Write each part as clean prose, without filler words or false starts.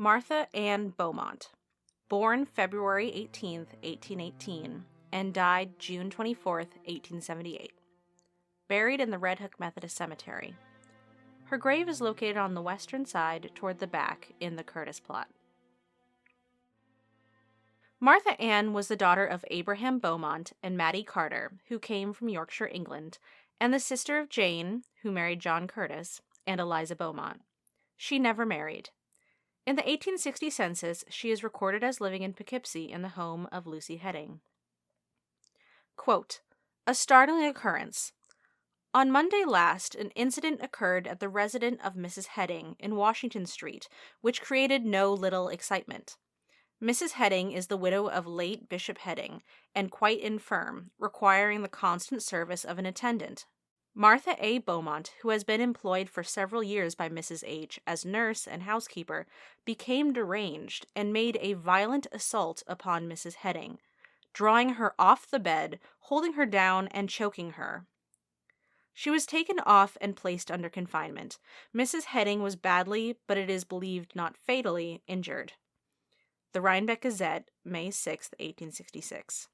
Martha Ann Beaumont, born February 18, 1818, and died June 24, 1878. Buried in the Red Hook Methodist Cemetery. Her grave is located on the western side toward the back in the Curtis plot. Martha Ann was the daughter of Abraham Beaumont and Mattie Carter, who came from Yorkshire, England, and the sister of Jane, who married John Curtis, and Eliza Beaumont. She never married. In the 1860 census, she is recorded as living in Poughkeepsie in the home of Lucy Heading. Quote, "A startling occurrence. On Monday last, an incident occurred at the residence of Mrs. Heading in Washington Street, which created no little excitement. Mrs. Heading is the widow of late Bishop Heading, and quite infirm, requiring the constant service of an attendant. Martha A. Beaumont, who has been employed for several years by Mrs. H. as nurse and housekeeper, became deranged and made a violent assault upon Mrs. Heading, drawing her off the bed, holding her down, and choking her. She was taken off and placed under confinement. Mrs. Heading was badly, but it is believed not fatally, injured." The Rhinebeck Gazette, May 6, 1866.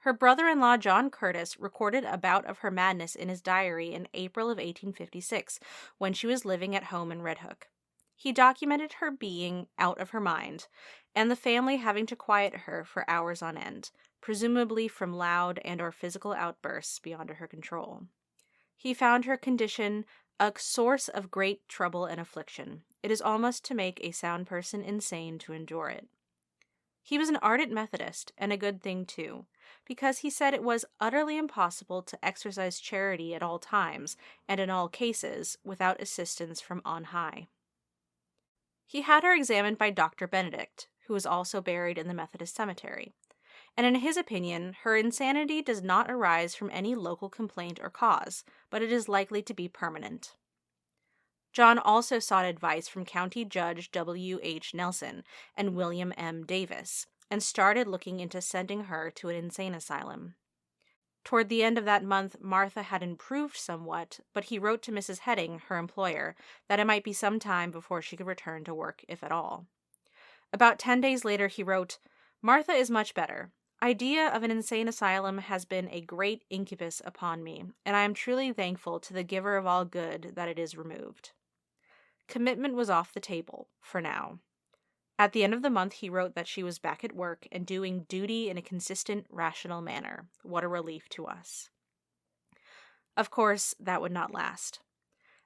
Her brother-in-law John Curtis recorded a bout of her madness in his diary in April of 1856, when she was living at home in Red Hook. He documented her being out of her mind, and the family having to quiet her for hours on end, presumably from loud and or physical outbursts beyond her control. He found her condition a source of great trouble and affliction. It is almost to make a sound person insane to endure it. He was an ardent Methodist, and a good thing too, because he said it was utterly impossible to exercise charity at all times, and in all cases, without assistance from on high. He had her examined by Dr. Benedict, who was also buried in the Methodist cemetery, and in his opinion, her insanity does not arise from any local complaint or cause, but it is likely to be permanent. John also sought advice from County Judge W. H. Nelson and William M. Davis, and started looking into sending her to an insane asylum. Toward the end of that month, Martha had improved somewhat, but he wrote to Mrs. Heading, her employer, that it might be some time before she could return to work, if at all. About 10 days later, he wrote, "Martha is much better. Idea of an insane asylum has been a great incubus upon me, and I am truly thankful to the giver of all good that it is removed." Commitment was off the table, for now. At the end of the month, he wrote that she was back at work and doing duty in a consistent, rational manner. What a relief to us. Of course, that would not last.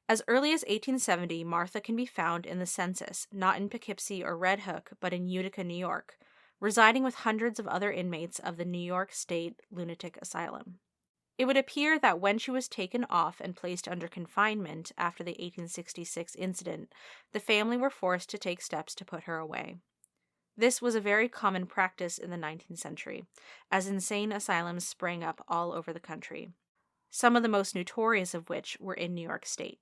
As early as 1870, Martha can be found in the census, not in Poughkeepsie or Red Hook, but in Utica, New York, residing with hundreds of other inmates of the New York State Lunatic Asylum. It would appear that when she was taken off and placed under confinement after the 1866 incident, the family were forced to take steps to put her away. This was a very common practice in the 19th century, as insane asylums sprang up all over the country, some of the most notorious of which were in New York State.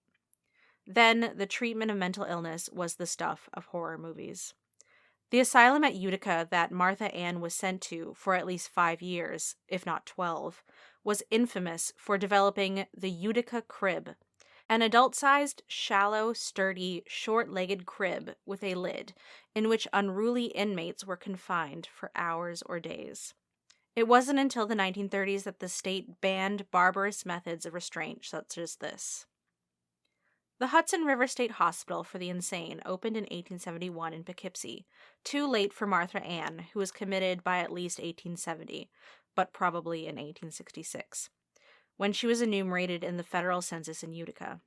Then, the treatment of mental illness was the stuff of horror movies. The asylum at Utica that Martha Ann was sent to for at least 5 years, if not 12, was infamous for developing the Utica crib, an adult-sized, shallow, sturdy, short-legged crib with a lid, in which unruly inmates were confined for hours or days. It wasn't until the 1930s that the state banned barbarous methods of restraint such as this. The Hudson River State Hospital for the Insane opened in 1871 in Poughkeepsie, too late for Martha Ann, who was committed by at least 1870, but probably in 1866, when she was enumerated in the federal census in Utica.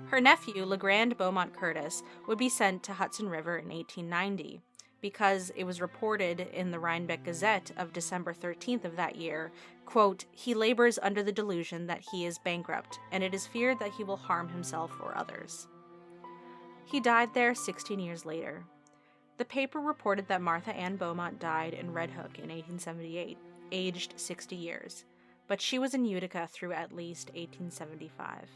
Her nephew, LeGrand Beaumont Curtis, would be sent to Hudson River in 1890, because it was reported in the Rhinebeck Gazette of December 13th of that year, quote, "He labors under the delusion that he is bankrupt, and it is feared that he will harm himself or others." He died there 16 years later. The paper reported that Martha Ann Beaumont died in Red Hook in 1878, aged 60 years, but she was in Utica through at least 1875.